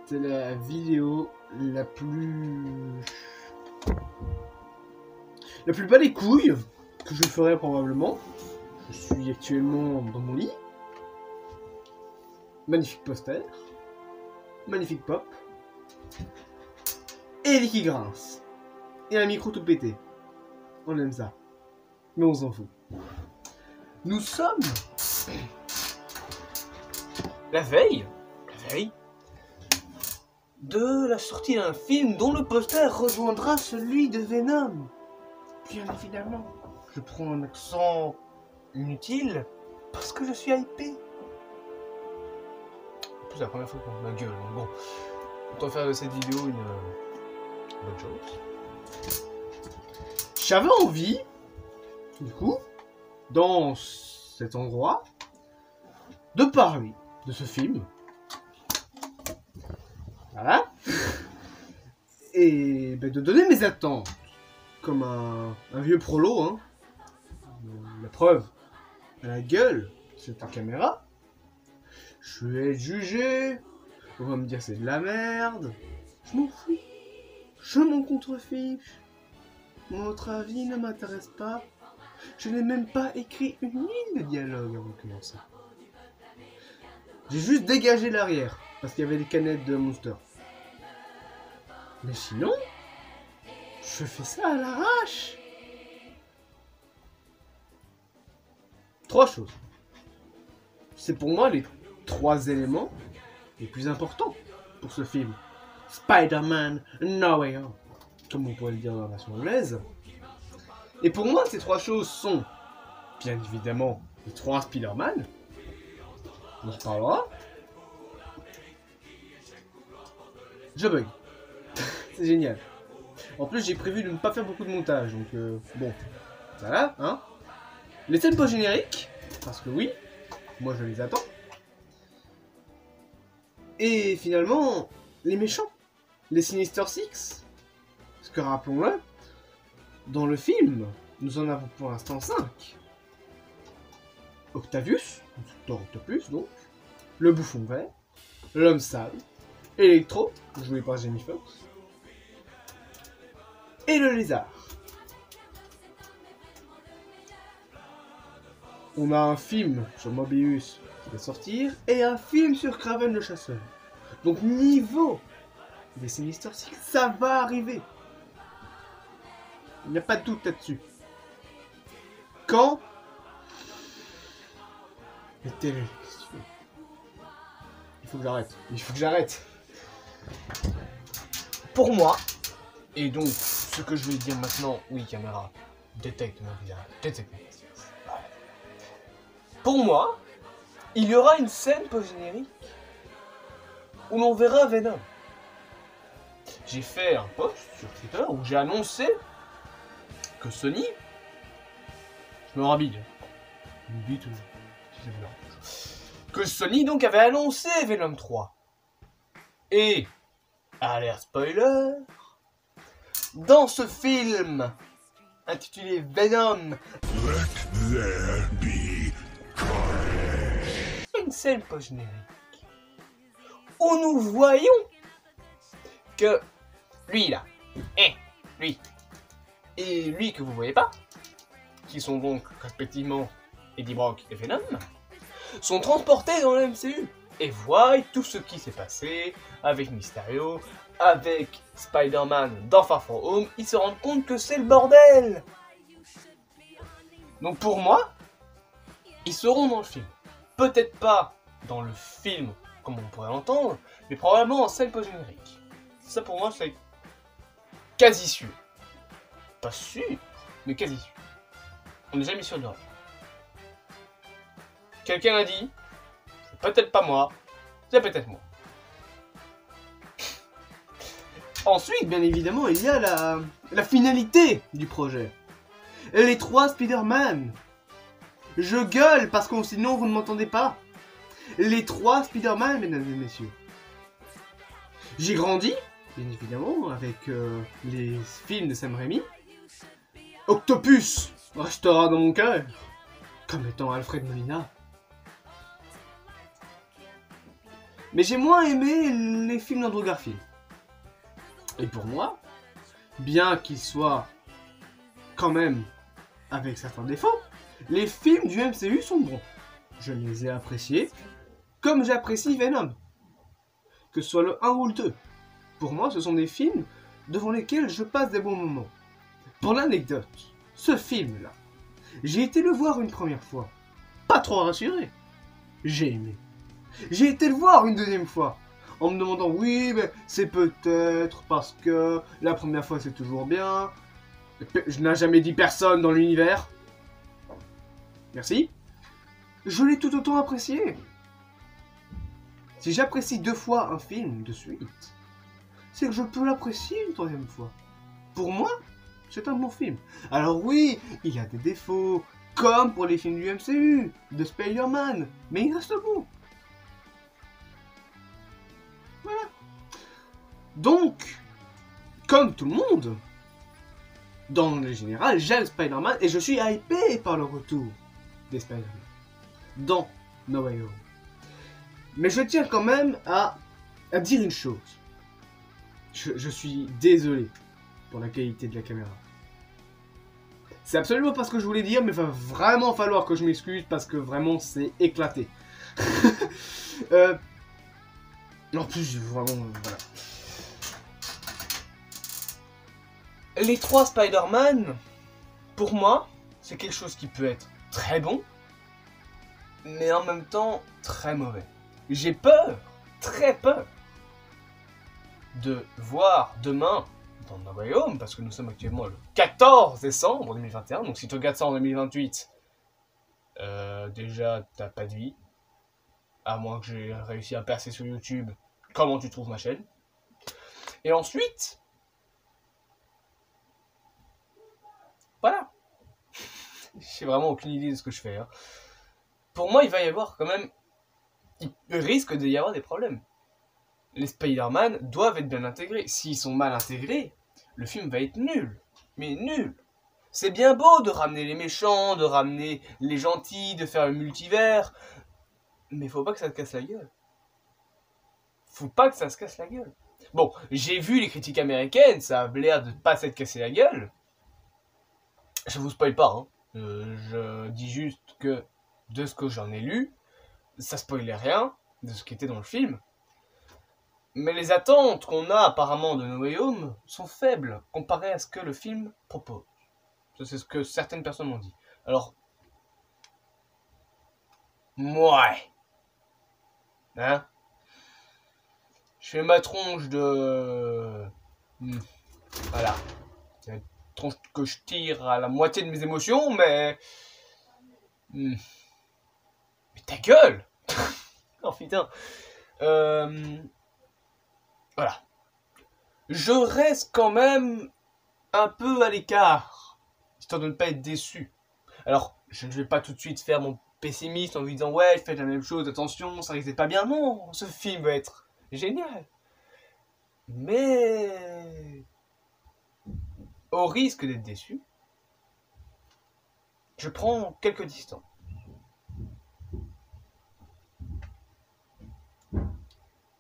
c'était la vidéo la plus bas les couilles que je ferai probablement. Je suis actuellement dans mon lit. Magnifique poster. Magnifique pop. Et qui grince. Et un micro tout pété. On aime ça. Mais on s'en fout. Nous sommes la veille de la sortie d'un film dont le poster rejoindra celui de Venom. Bien évidemment. Je prends un accent inutile parce que je suis hypé. En plus, c'est la première fois qu'on ma gueule. Donc bon, autant faire de cette vidéo une bonne chose. J'avais envie, du coup, dans cet endroit, de parler de ce film. Voilà. Et ben, de donner mes attentes. Comme un vieux prolo, hein. La preuve, à la gueule, c'est ta caméra. Je vais être jugé. On va me dire c'est de la merde. Je m'en fous. Je m'en contrefiche. Votre avis ne m'intéresse pas. Je n'ai même pas écrit une ligne de dialogue avant de commencer. J'ai juste dégagé l'arrière, parce qu'il y avait des canettes de Monster. Mais sinon, je fais ça à l'arrache. 3 choses. C'est pour moi les 3 éléments les plus importants pour ce film. Spider-Man No Way Home, comme on pourrait le dire dans la version anglaise. Et pour moi, ces 3 choses sont, bien évidemment, les 3 Spider-Man. On en reparlera. Je bug. C'est génial. En plus, j'ai prévu de ne pas faire beaucoup de montage, donc bon, voilà, hein. Les scènes post-génériques, parce que oui, moi je les attends. Et finalement, les méchants, les Sinister Six. Parce que rappelons-le, dans le film, nous en avons pour l'instant 5. Octavius, Dr. Octopus donc, le Bouffon Vert, l'Homme Sale, Electro, joué par Jamie Foxx, et le Lézard. On a un film sur Mobius qui va sortir, et un film sur Kraven le Chasseur. Donc niveau des Sinister Six, ça va arriver. Il n'y a pas de doute là-dessus. Quand les télé, il faut que j'arrête. Pour moi, et donc ce que je vais dire maintenant, oui caméra, détecte mon visage, détecte mon visage. Pour moi, il y aura une scène post-générique où l'on verra Venom. J'ai fait un post sur Twitter où j'ai annoncé que Sony, je me rabille, que Sony donc avait annoncé Venom 3. Et, alerte spoiler, dans ce film intitulé Venom, Let there be carnage, une scène post-générique où nous voyons que lui là, et lui que vous voyez pas, qui sont donc respectivement Eddie Brock et Venom, sont transportés dans le MCU et voient tout ce qui s'est passé avec Mysterio, avec Spider-Man dans Far From Home. Ils se rendent compte que c'est le bordel. Donc pour moi, ils seront dans le film. Peut-être pas dans le film comme on pourrait l'entendre, mais probablement en scène post-générique. Ça pour moi c'est quasi sûr. Pas sûr, mais quasi sûr. On n'est jamais sûr de rien. Quelqu'un a dit, c'est peut-être pas moi, c'est peut-être moi. Ensuite, bien évidemment, il y a la finalité du projet. Les 3 Spider-Man. Je gueule parce que sinon vous ne m'entendez pas. Les 3 Spider-Man, mesdames et messieurs. J'ai grandi, bien évidemment, avec les films de Sam Raimi. Octopus restera dans mon cœur, comme étant Alfred Molina. Mais j'ai moins aimé les films d'Andrew Garfield. Et pour moi, bien qu'ils soient quand même avec certains défauts, les films du MCU sont bons. Je les ai appréciés, comme j'apprécie Venom. Que ce soit le 1 ou le 2. Pour moi, ce sont des films devant lesquels je passe des bons moments. Pour l'anecdote, ce film-là, j'ai été le voir une première fois. Pas trop rassuré. J'ai aimé. J'ai été le voir une deuxième fois. En me demandant, oui, mais c'est peut-être parce que la première fois c'est toujours bien. Je n'ai jamais dit personne dans l'univers. Merci. Je l'ai tout autant apprécié. Si j'apprécie 2 fois un film de suite, c'est que je peux l'apprécier une 3e fois. Pour moi, c'est un bon film. Alors oui, il y a des défauts, comme pour les films du MCU, de Spider-Man, mais il reste bon. Voilà. Donc, comme tout le monde, dans le général, j'aime Spider-Man et je suis hypé par le retour des Spider-Man dans No Way Home. Mais je tiens quand même à dire une chose. Je suis désolé pour la qualité de la caméra. C'est absolument pas ce que je voulais dire, mais il va vraiment falloir que je m'excuse parce que vraiment c'est éclaté. En plus, vraiment, voilà. Les 3 Spider-Man, pour moi, c'est quelque chose qui peut être très bon, mais en même temps très mauvais. J'ai peur, très peur, de voir demain dans No Way Home, parce que nous sommes actuellement le 14 décembre 2021, donc si tu regardes ça en 2028, déjà t'as pas de vie, à moins que j'ai réussi à percer sur YouTube, comment tu trouves ma chaîne. Et ensuite, voilà, j'ai vraiment aucune idée de ce que je fais. Hein. Pour moi, il va y avoir quand même, il risque d'y avoir des problèmes. Les Spider-Man doivent être bien intégrés. S'ils sont mal intégrés, le film va être nul. Mais nul. C'est bien beau de ramener les méchants, de ramener les gentils, de faire le multivers. Mais faut pas que ça se casse la gueule. Faut pas que ça se casse la gueule. Bon, j'ai vu les critiques américaines, ça a l'air de pas s'être cassé la gueule. Je vous spoil pas, hein. Je dis juste que, de ce que j'en ai lu, ça spoilait rien de ce qui était dans le film. Mais les attentes qu'on a apparemment de No Way Home sont faibles comparées à ce que le film propose. C'est ce que certaines personnes m'ont dit. Alors, ouais. Hein? Je fais ma tronche de... Voilà. C'est une tronche que je tire à la moitié de mes émotions, mais... Mais ta gueule! Oh putain. Voilà. Je reste quand même un peu à l'écart, histoire de ne pas être déçu. Alors, je ne vais pas tout de suite faire mon pessimiste en vous disant « Ouais, faites la même chose, attention, ça risque d'être pas bien. » Non, ce film va être génial. Mais, au risque d'être déçu, je prends quelques distances.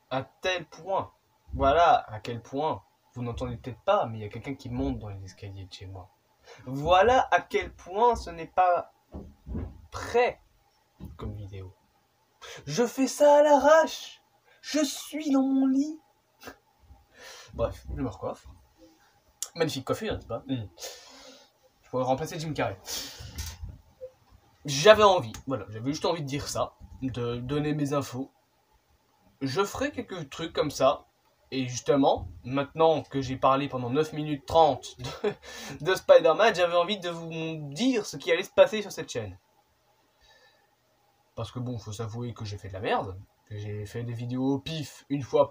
À tel point, voilà à quel point, vous n'entendez peut-être pas, mais il y a quelqu'un qui monte dans les escaliers de chez moi. Voilà à quel point ce n'est pas prêt comme vidéo. Je fais ça à l'arrache. Je suis dans mon lit. Bref, je me recoiffe. Magnifique coiffure, n'est-ce pas? Je pourrais remplacer Jim Carrey. J'avais envie, voilà, j'avais juste envie de dire ça, de donner mes infos. Je ferai quelques trucs comme ça. Et justement, maintenant que j'ai parlé pendant 9 minutes 30 de Spider-Man, j'avais envie de vous dire ce qui allait se passer sur cette chaîne. Parce que bon, faut s'avouer que j'ai fait de la merde. Que j'ai fait des vidéos au pif une fois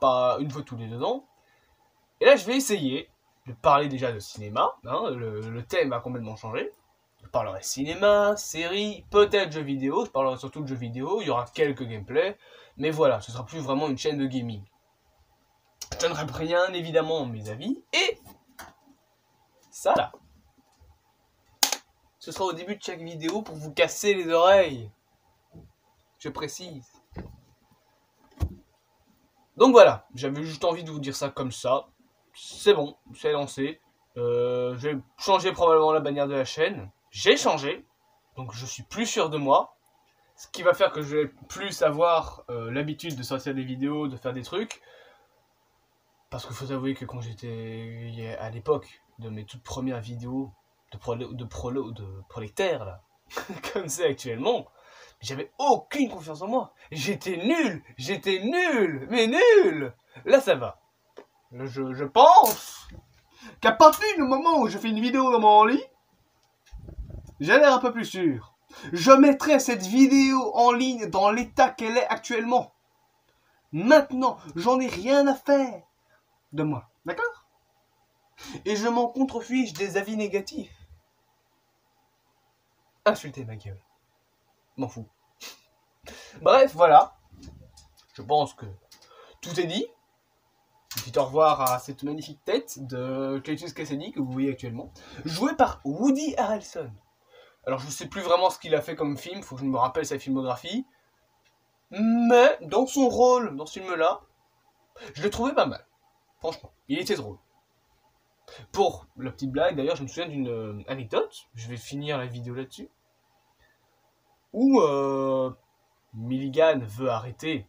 tous les 2 ans. Et là, je vais essayer de parler déjà de cinéma. Hein, le thème a complètement changé. Je parlerai cinéma, série, peut-être jeux vidéo. Je parlerai surtout de jeux vidéo. Il y aura quelques gameplays. Mais voilà, ce sera plus vraiment une chaîne de gaming. Je donnerai bien évidemment mes avis. Et ça là, ce sera au début de chaque vidéo pour vous casser les oreilles. Je précise. Donc voilà, j'avais juste envie de vous dire ça comme ça. C'est bon, c'est lancé. J'ai changé probablement la bannière de la chaîne. J'ai changé, donc je suis plus sûr de moi. Ce qui va faire que je vais plus avoir l'habitude de sortir des vidéos, de faire des trucs. Parce qu'il faut avouer que quand j'étais à l'époque de mes toutes premières vidéos de prolétaires, là, comme c'est actuellement, j'avais aucune confiance en moi. J'étais nul, mais nul. Là, ça va. Je pense qu'à partir du moment où je fais une vidéo dans mon lit, j'ai l'air un peu plus sûr. Je mettrai cette vidéo en ligne dans l'état qu'elle est actuellement. Maintenant, j'en ai rien à faire de moi. D'accord? Et je m'en contrefiche des avis négatifs. Insultez ma gueule. M'en fous. Bref, voilà. Je pense que tout est dit. Dites au revoir à cette magnifique tête de Cletus Kasady que vous voyez actuellement, joué par Woody Harrelson. Alors je sais plus vraiment ce qu'il a fait comme film, faut que je me rappelle sa filmographie. Mais dans son rôle, dans ce film-là, je l'ai trouvé pas mal. Franchement, il était drôle. Pour la petite blague, d'ailleurs, je me souviens d'une anecdote, je vais finir la vidéo là-dessus, où Milligan veut arrêter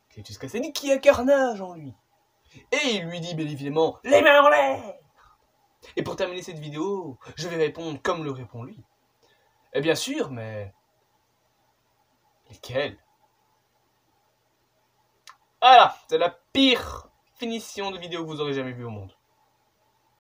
Cletus Kasady qui a Carnage en lui. Et il lui dit bien évidemment, les mains en l'air. Et pour terminer cette vidéo, je vais répondre comme le répond lui. Et bien sûr, mais... lesquels? Voilà, c'est la pire finition de vidéo que vous aurez jamais vue au monde.